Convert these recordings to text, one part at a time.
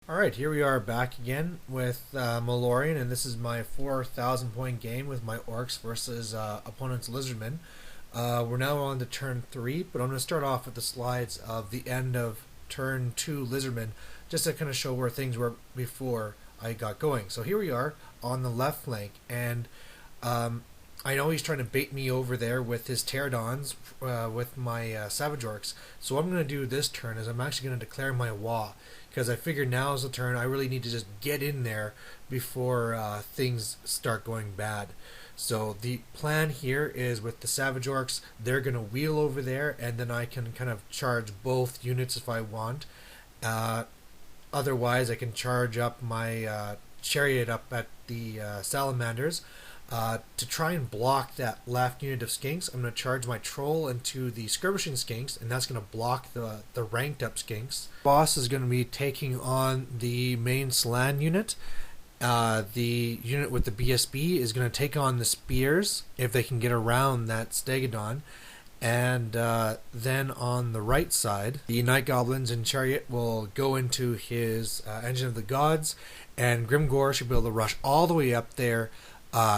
Alright, here we are back again with Malorian, and this is my 4,000 point game with my Orcs versus opponent's Lizardmen. We're now on to turn 3, but I'm going to start off with the slides of the end of turn 2 Lizardmen, just to kind of show where things were before I got going. So here we are on the left flank, and I know he's trying to bait me over there with his pterodons with my savage orcs. So what I'm going to do this turn is I'm actually going to declare my Wa, because I figure now is the turn I really need to just get in there before things start going bad. So the plan here is with the savage orcs, they're going to wheel over there, and then I can kind of charge both units if I want. Otherwise, I can charge up my chariot up at the salamanders. To try and block that left unit of skinks, I'm going to charge my troll into the skirmishing skinks, and that's going to block the ranked up skinks. Boss is going to be taking on the main slan unit. The unit with the BSB is going to take on the spears if they can get around that stegodon. And then on the right side, the Night Goblins and Chariot will go into his Engine of the Gods, and Grimgor should be able to rush all the way up there,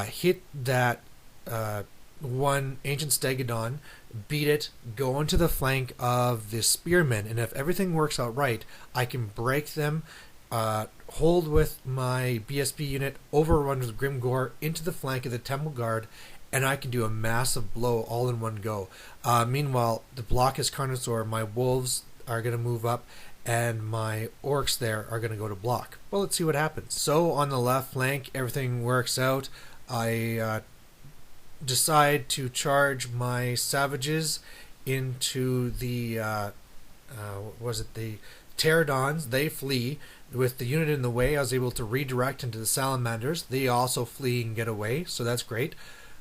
hit that one Ancient Stegodon, beat it, go into the flank of the Spearmen, and if everything works out right, I can break them, hold with my BSB unit, overrun with Grimgor into the flank of the Temple Guard, and I can do a massive blow all in one go. Meanwhile, the block is Carnosaur, my wolves are going to move up, and my orcs there are going to go to block. Well, let's see what happens. So on the left flank, everything works out. I decide to charge my savages into the the pterodons. They flee. With the unit in the way, I was able to redirect into the salamanders. They also flee and get away, so that's great.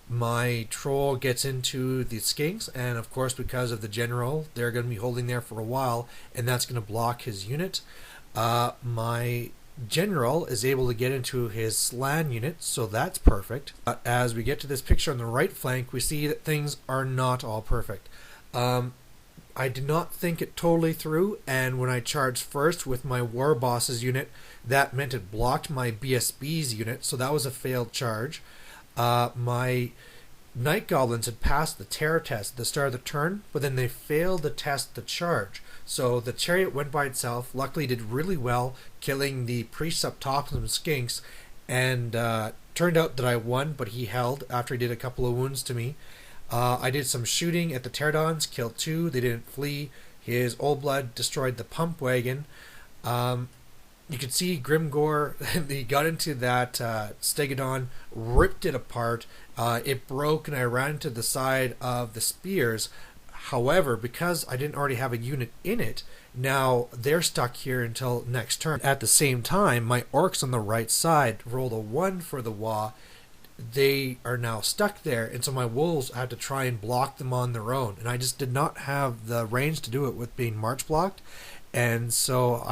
My troll gets into the skinks, and of course, because of the general, they're going to be holding there for a while, and that's going to block his unit. My general is able to get into his slan unit, so that's perfect. As we get to this picture on the right flank, we see that things are not all perfect. I did not think it totally through, and when I charged first with my war boss's unit, that meant it blocked my BSB's unit, so that was a failed charge. My Night Goblins had passed the terror test at the start of the turn, but then they failed to test the charge. So the chariot went by itself, luckily did really well, killing the priests up top and some skinks, and turned out that I won, but he held after he did a couple of wounds to me. I did some shooting at the pterodons, killed 2, they didn't flee. His old blood destroyed the pump wagon. You could see Grimgor, he got into that stegodon, ripped it apart, it broke, and I ran into the side of the spears. However, because I didn't already have a unit in it, now they're stuck here until next turn. At the same time, my orcs on the right side rolled a 1 for the Wa. They are now stuck there, and so my wolves had to try and block them on their own, and I just did not have the range to do it with being march blocked, and so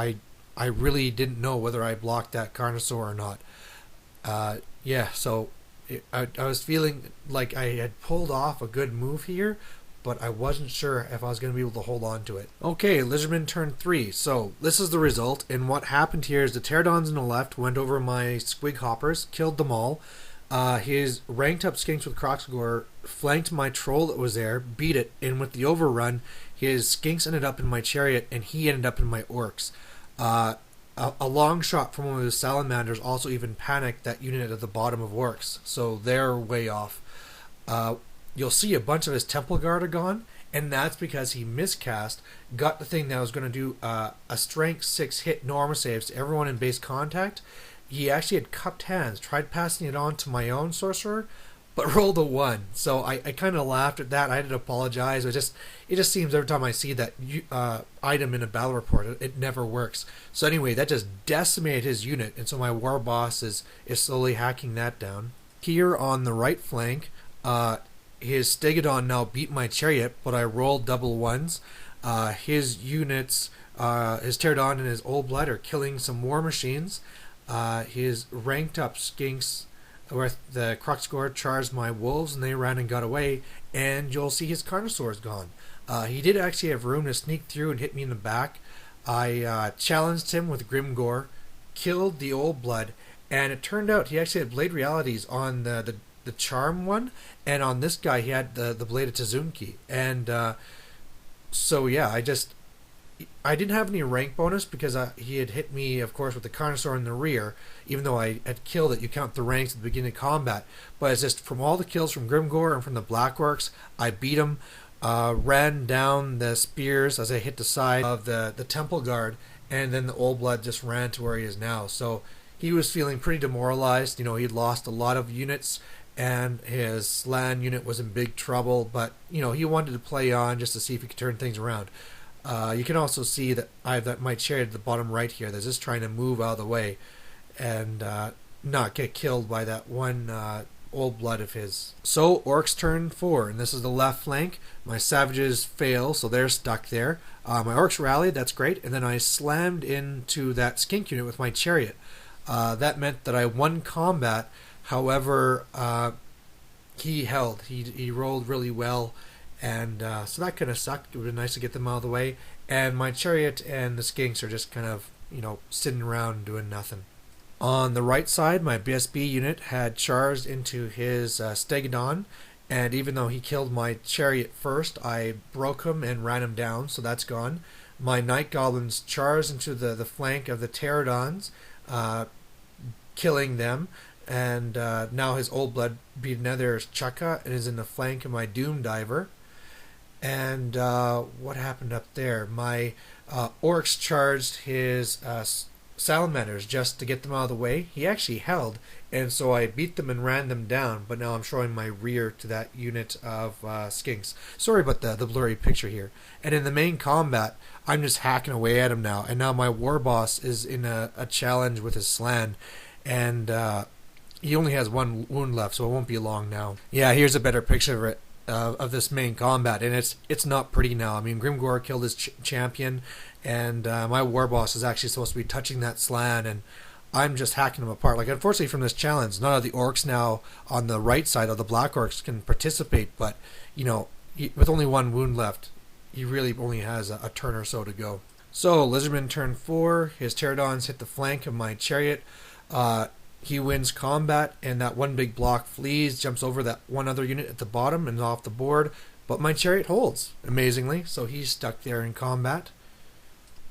I really didn't know whether I blocked that Carnosaur or not. So I was feeling like I had pulled off a good move here, but I wasn't sure if I was going to be able to hold on to it. Okay, Lizardman turn 3. So this is the result, and what happened here is the pterodons on the left went over my squig hoppers, killed them all. His ranked up skinks with Croxgore flanked my troll that was there, beat it, and with the overrun, his skinks ended up in my chariot, and he ended up in my orcs. A long shot from one of the salamanders also even panicked that unit at the bottom of orcs, so they're way off. You'll see a bunch of his temple guard are gone, and that's because he miscast, got the thing that was going to do a strength 6 hit no armor saves to everyone in base contact. He actually had cupped hands, tried passing it on to my own sorcerer, but rolled a 1. So I kind of laughed at that. I had to apologize. It just seems every time I see that item in a battle report, it never works. So anyway, that just decimated his unit, and so my war boss is slowly hacking that down. Here on the right flank, his Stegodon now beat my chariot, but I rolled double 1s. His units, his pterodon and his old blood are killing some war machines. His ranked up skinks with the Croxgore charged my wolves, and they ran and got away, and you'll see his Carnosaur is gone. He did actually have room to sneak through and hit me in the back. I challenged him with Grimgor, killed the old blood, and it turned out he actually had blade realities on the charm one, and on this guy he had the blade of Tazunki. And so yeah, I didn't have any rank bonus because he had hit me, of course, with the Carnosaur in the rear. Even though I had killed it, you count the ranks at the beginning of combat. But it's just from all the kills from Grimgor and from the Black Orcs, I beat him, ran down the spears as I hit the side of the Temple Guard, and then the Old Blood just ran to where he is now. So he was feeling pretty demoralized. You know, he'd lost a lot of units, and his Slan unit was in big trouble. But, you know, he wanted to play on just to see if he could turn things around. You can also see that I have my chariot at the bottom right here that's just trying to move out of the way and not get killed by that one old blood of his. So Orcs turn 4, and this is the left flank. My savages fail, so they're stuck there. My Orcs rallied, that's great, and then I slammed into that skink unit with my chariot. That meant that I won combat. However, he held. He rolled really well. And so that kind of sucked. It would have been nice to get them out of the way. And my chariot and the skinks are just kind of, you know, sitting around doing nothing. On the right side, my BSB unit had charged into his Stegodon. And even though he killed my chariot first, I broke him and ran him down, so that's gone. My Night Goblins charged into the flank of the Pterodons, killing them. And now his Old Blood beat another Chukka and is in the flank of my Doom Diver. And what happened up there? My Orcs charged his Salamanders just to get them out of the way. He actually held, and so I beat them and ran them down, but now I'm showing my rear to that unit of skinks. Sorry about the blurry picture here. And in the main combat, I'm just hacking away at him now, and now my War Boss is in a challenge with his Slan, and he only has one wound left, so it won't be long now. Yeah, here's a better picture of it. Of this main combat, and it's not pretty now. I mean, Grimgor killed his champion, and my War Boss is actually supposed to be touching that Slan, and I'm just hacking him apart. Like, unfortunately from this challenge, none of the Orcs now on the right side of the Black Orcs can participate, but, you know, with only one wound left, he really only has a turn or so to go. So, Lizardmen turn 4, his Pterodons hit the flank of my chariot. He wins combat, and that one big block flees, jumps over that one other unit at the bottom and off the board. But my chariot holds, amazingly, so he's stuck there in combat.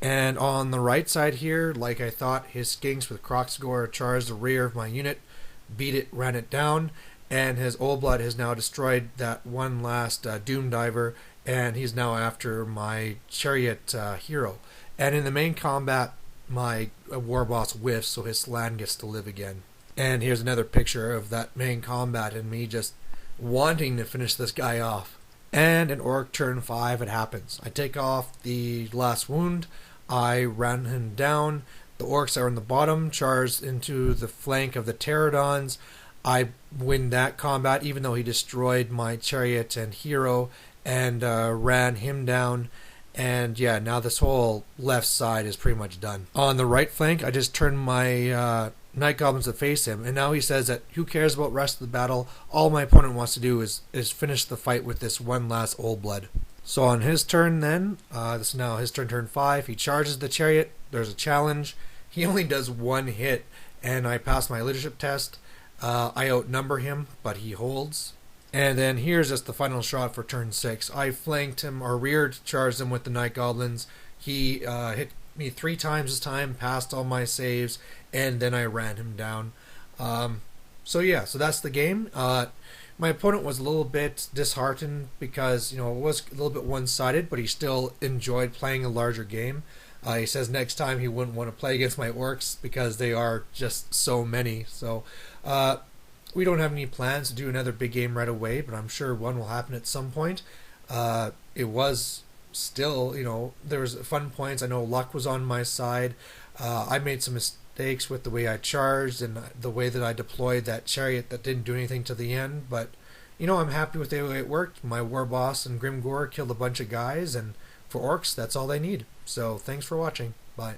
And on the right side here, like I thought, his skinks with Kroxgor charged the rear of my unit, beat it, ran it down, and his Old Blood has now destroyed that one last Doom Diver, and he's now after my chariot hero. And in the main combat, my War Boss whiffs, so his Slan gets to live again. And here's another picture of that main combat and me just wanting to finish this guy off. And in Orc turn 5, it happens. I take off the last wound, I ran him down, the Orcs are on the bottom, charged into the flank of the Pterodons. I win that combat, even though he destroyed my chariot and hero, and ran him down. And yeah, now this whole left side is pretty much done. On the right flank, I just turned my Night Goblins to face him, and now he says that who cares about the rest of the battle? All my opponent wants to do is finish the fight with this one last Old Blood. So on his turn then, this is now his turn 5, he charges the chariot, there's a challenge, he only does one hit, and I pass my leadership test. I outnumber him, but he holds. And then here's just the final shot for turn 6. I flanked him, or reared, charged him with the Night Goblins. He hit me 3 times this time, passed all my saves, and then I ran him down. So yeah, so that's the game. My opponent was a little bit disheartened because, you know, it was a little bit one-sided, but he still enjoyed playing a larger game. He says next time he wouldn't want to play against my Orcs because they are just so many. So we don't have any plans to do another big game right away, but I'm sure one will happen at some point. It was still, you know, there was fun points. I know luck was on my side. I made some mistakes with the way I charged and the way that I deployed that chariot that didn't do anything to the end, but, you know, I'm happy with the way it worked. My War Boss and Grimgor killed a bunch of guys, and for Orcs, that's all they need. So thanks for watching. Bye.